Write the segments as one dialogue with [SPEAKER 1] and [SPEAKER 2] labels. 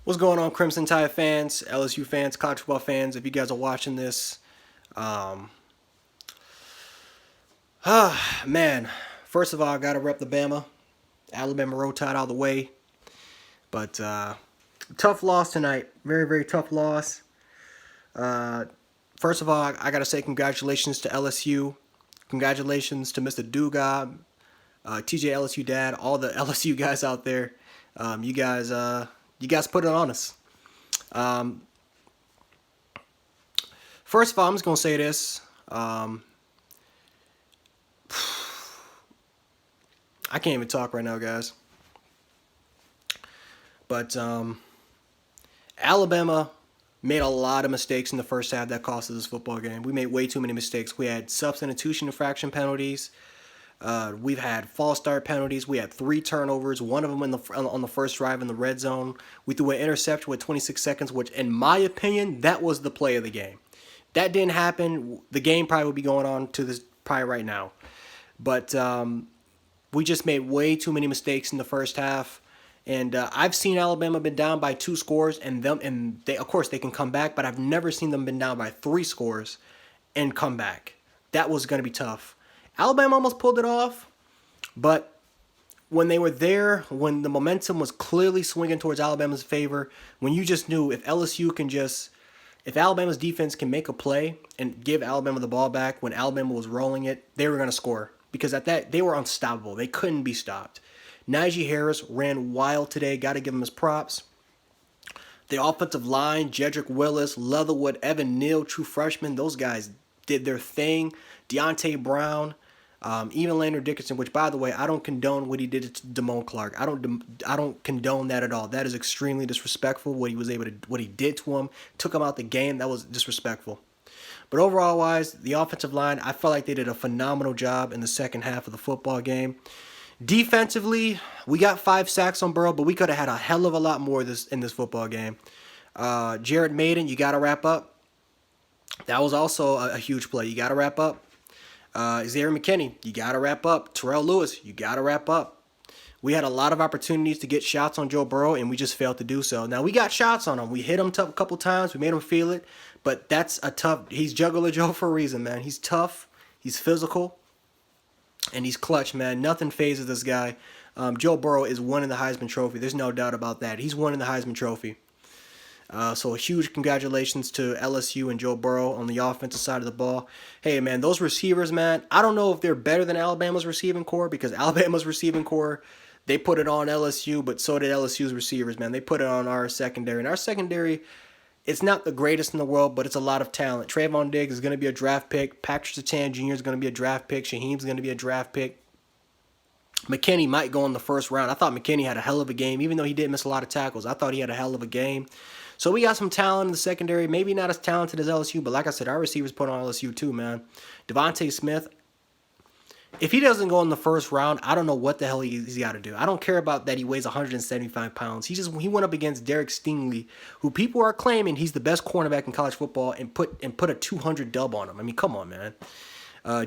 [SPEAKER 1] What's going on, Crimson Tide fans, LSU fans, college football fans? If you guys are watching this, um, man, first of all, I gotta rep the Bama. Alabama Roll Tide all the way. But tough loss tonight. Very, very tough loss. Uh, First of all, I gotta say congratulations to LSU. Congratulations to Mr. Duga, TJ LSU dad, all the LSU guys out there. You guys put it on us. Um, First of all, I'm just gonna say this. I can't even talk right now, guys. But Alabama made a lot of mistakes in the first half that cost us this football game. We made way too many mistakes. We had substitution infraction penalties. We've had false start penalties. We had 3 turnovers. One of them on the first drive in the red zone. We threw an interception with 26 seconds, which, in my opinion, that was the play of the game. That didn't happen. The game probably would be going on to this probably right now. But we just made way too many mistakes in the first half. And I've seen Alabama been down by 2 scores, and they of course they can come back, but I've never seen them been down by 3 scores and come back. That was going to be tough. Alabama almost pulled it off, but when they were there, when the momentum was clearly swinging towards Alabama's favor, when you just knew if Alabama's defense can make a play and give Alabama the ball back when Alabama was rolling it, they were going to score because at that they were unstoppable. They couldn't be stopped. Najee Harris ran wild today. Got to give him his props. The offensive line, Jedrick Willis, Leatherwood, Evan Neal, true freshman, those guys did their thing. Deontay Brown, even Landon Dickerson, which, by the way, I don't condone what he did to Damone Clark. I don't condone that at all. That is extremely disrespectful. What he did to him, took him out the game. That was disrespectful. But overall wise, the offensive line, I felt like they did a phenomenal job in the second half of the football game. Defensively, we got 5 sacks on Burrow, but we could have had a hell of a lot more in this football game. Jared Maiden, you got to wrap up. That was also a huge play. You got to wrap up. Xavier McKinney, you got to wrap up. Terrell Lewis, you got to wrap up. We had a lot of opportunities to get shots on Joe Burrow, and we just failed to do so. Now, we got shots on him. We hit him a couple times. We made him feel it. But that's he's Juggler Joe for a reason, man. He's tough. He's physical. And he's clutch, man. Nothing phases this guy. Joe Burrow is winning the Heisman Trophy. There's no doubt about that. He's winning the Heisman Trophy. So a huge congratulations to LSU and Joe Burrow on the offensive side of the ball. Hey, man, those receivers, man, I don't know if they're better than Alabama's receiving core because Alabama's receiving core, they put it on LSU, but so did LSU's receivers, man. They put it on our secondary. And our secondary, it's not the greatest in the world, but it's a lot of talent. Trayvon Diggs is going to be a draft pick. Patrick Surtain Jr. is going to be a draft pick. Shaheem's going to be a draft pick. McKinney might go in the first round. I thought McKinney had a hell of a game. Even though he didn't miss a lot of tackles, I thought he had a hell of a game. So we got some talent in the secondary. Maybe not as talented as LSU, but like I said, our receivers put on LSU too, man. Devontae Smith, if he doesn't go in the first round, I don't know what the hell he's got to do. I don't care about that he weighs 175 pounds. He went up against Derek Stingley, who people are claiming he's the best cornerback in college football, and put a 200 dub on him. I mean, come on, man.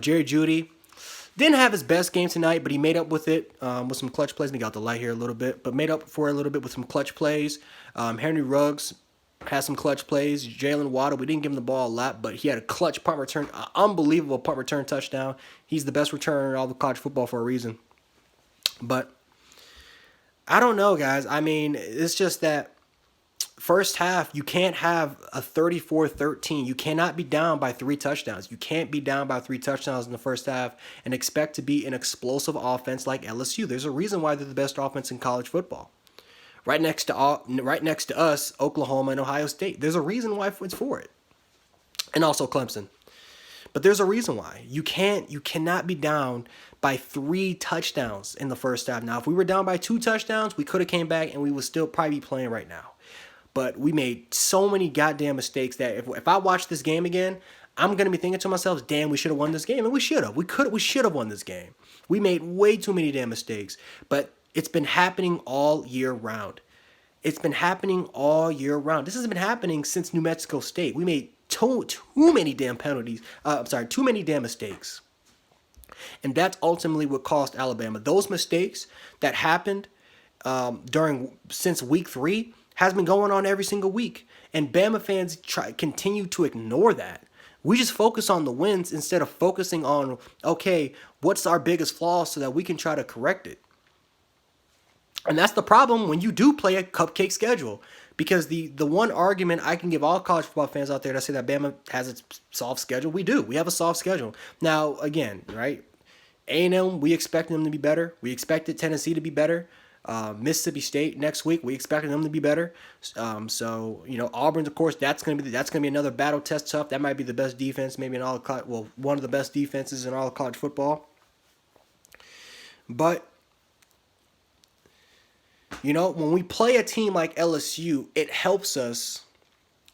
[SPEAKER 1] Jerry Jeudy didn't have his best game tonight, but he made up with it with some clutch plays. We got the light here a little bit, but made up for it a little bit with some clutch plays. Henry Ruggs had some clutch plays. Jalen Waddle, we didn't give him the ball a lot, but he had a clutch punt return, unbelievable punt return touchdown. He's the best returner in all of college football for a reason. But I don't know, guys. I mean, it's just that first half, you can't have a 34-13. You cannot be down by 3 touchdowns. You can't be down by 3 touchdowns in the first half and expect to be an explosive offense like LSU. There's a reason why they're the best offense in college football. Right next to us, Oklahoma and Ohio State. There's a reason why it's for it. And also Clemson. But there's a reason why. You cannot be down by 3 touchdowns in the first half. Now, if we were down by 2 touchdowns, we could have came back and we would still probably be playing right now. But we made so many goddamn mistakes that if I watch this game again, I'm going to be thinking to myself, damn, we should have won this game. And we should have. We should have won this game. We made way too many damn mistakes. But it's been happening all year round. It's been happening all year round. This has been happening since New Mexico State. We made too many damn penalties. Too many damn mistakes. And that's ultimately what cost Alabama. Those mistakes that happened since week 3 has been going on every single week. And Bama fans continue to ignore that. We just focus on the wins instead of focusing on, okay, what's our biggest flaw so that we can try to correct it. And that's the problem when you do play a cupcake schedule. Because the one argument I can give all college football fans out there that say that Bama has a soft schedule, we do. We have a soft schedule. Now, again, right, A&M, we expect them to be better. We expected Tennessee to be better. Mississippi State next week, we expected them to be better. So Auburn, of course, that's gonna be another battle test tough. That might be the best defense, maybe in all of college, one of the best defenses in all of college football. But when we play a team like LSU, it helps us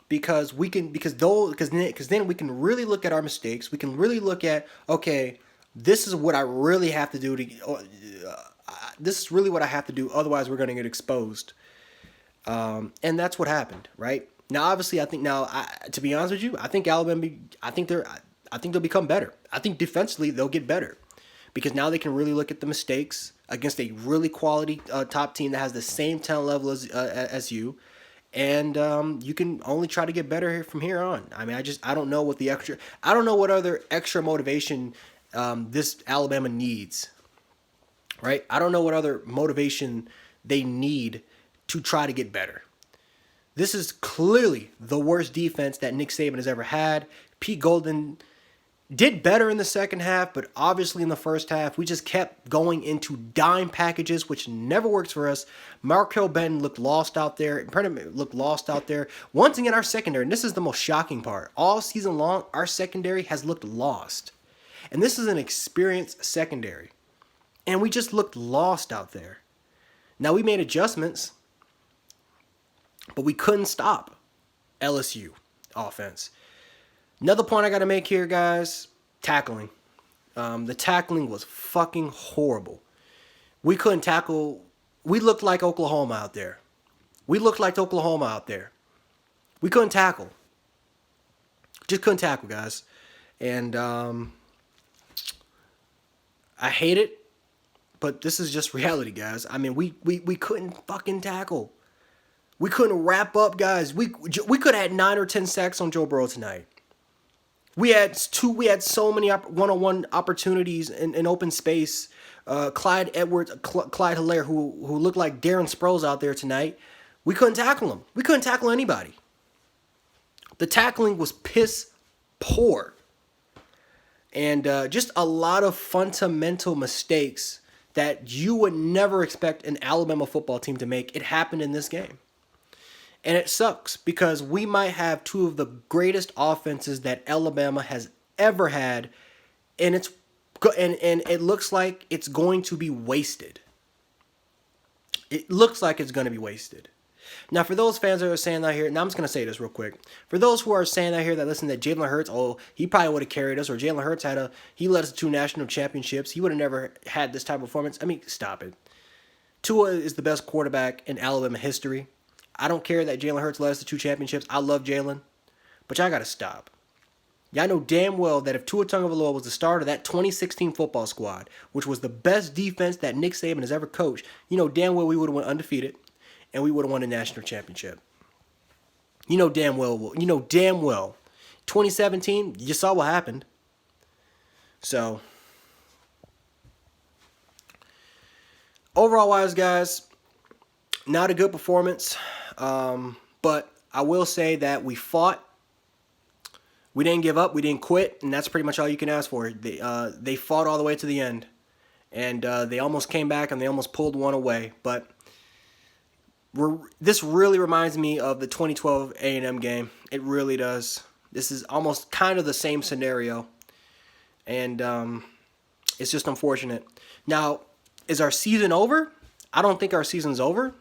[SPEAKER 1] because then we can really look at our mistakes. We can really look at, okay, this is what I really have to do this is really what I have to do. Otherwise, we're going to get exposed. And that's what happened, right? Now, obviously, to be honest with you, I think Alabama. I think they'll become better. I think defensively they'll get better because now they can really look at the mistakes against a really quality top team that has the same talent level as you, and you can only try to get better from here on. I mean, I don't know what other extra motivation this Alabama needs. Right? I don't know what other motivation they need to try to get better. This is clearly the worst defense that Nick Saban has ever had. Pete Golden did better in the second half, but obviously in the first half, we just kept going into dime packages, which never works for us. Markel Benton looked lost out there. Once again, our secondary, and this is the most shocking part, all season long, our secondary has looked lost. And this is an experienced secondary. And we just looked lost out there. Now, we made adjustments, but we couldn't stop LSU offense. Another point I got to make here, guys, tackling. The tackling was fucking horrible. We couldn't tackle. We looked like Oklahoma out there. We couldn't tackle. Just couldn't tackle, guys. And I hate it. But this is just reality, guys. I mean, we couldn't fucking tackle. We couldn't wrap up, guys. We could have had 9 or 10 sacks on Joe Burrow tonight. We had so many one-on-one opportunities in open space. Clyde Hilaire, who looked like Darren Sproles out there tonight. We couldn't tackle him. We couldn't tackle anybody. The tackling was piss poor. And just a lot of fundamental mistakes that you would never expect an Alabama football team to make. It happened in this game. And it sucks because we might have two of the greatest offenses that Alabama has ever had, and it looks like it's going to be wasted. Now, for those fans that are saying that here, now I'm just going to say this real quick. For those who are saying that here that listen that Jalen Hurts, he probably would have carried us, or Jalen Hurts he led us to 2 national championships. He would have never had this type of performance. I mean, stop it. Tua is the best quarterback in Alabama history. I don't care that Jalen Hurts led us to 2 championships. I love Jalen. But y'all got to stop. Y'all know damn well that if Tua Tagovailoa was the starter of that 2016 football squad, which was the best defense that Nick Saban has ever coached, you know damn well we would have went undefeated. And we would have won a national championship. You know damn well. 2017, you saw what happened. So, overall wise, guys, not a good performance. But I will say that we fought. We didn't give up. We didn't quit. And that's pretty much all you can ask for. They fought all the way to the end. And they almost came back and they almost pulled one away. But this really reminds me of the 2012 A&M game. It really does. This is almost kind of the same scenario. And it's just unfortunate. Now, is our season over? I don't think our season's over.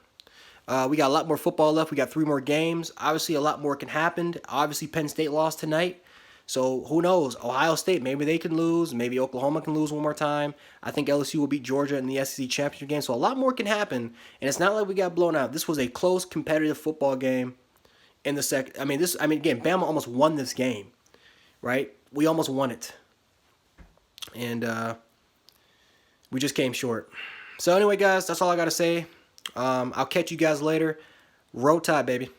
[SPEAKER 1] We got a lot more football left. We got 3 more games. Obviously, a lot more can happen. Obviously, Penn State lost tonight. So, who knows? Ohio State, maybe they can lose. Maybe Oklahoma can lose one more time. I think LSU will beat Georgia in the SEC championship game. So, a lot more can happen. And it's not like we got blown out. This was a close, competitive football game in the second. Again, Bama almost won this game, right? We almost won it. And we just came short. So, anyway, guys, that's all I got to say. I'll catch you guys later. Roll Tide, baby.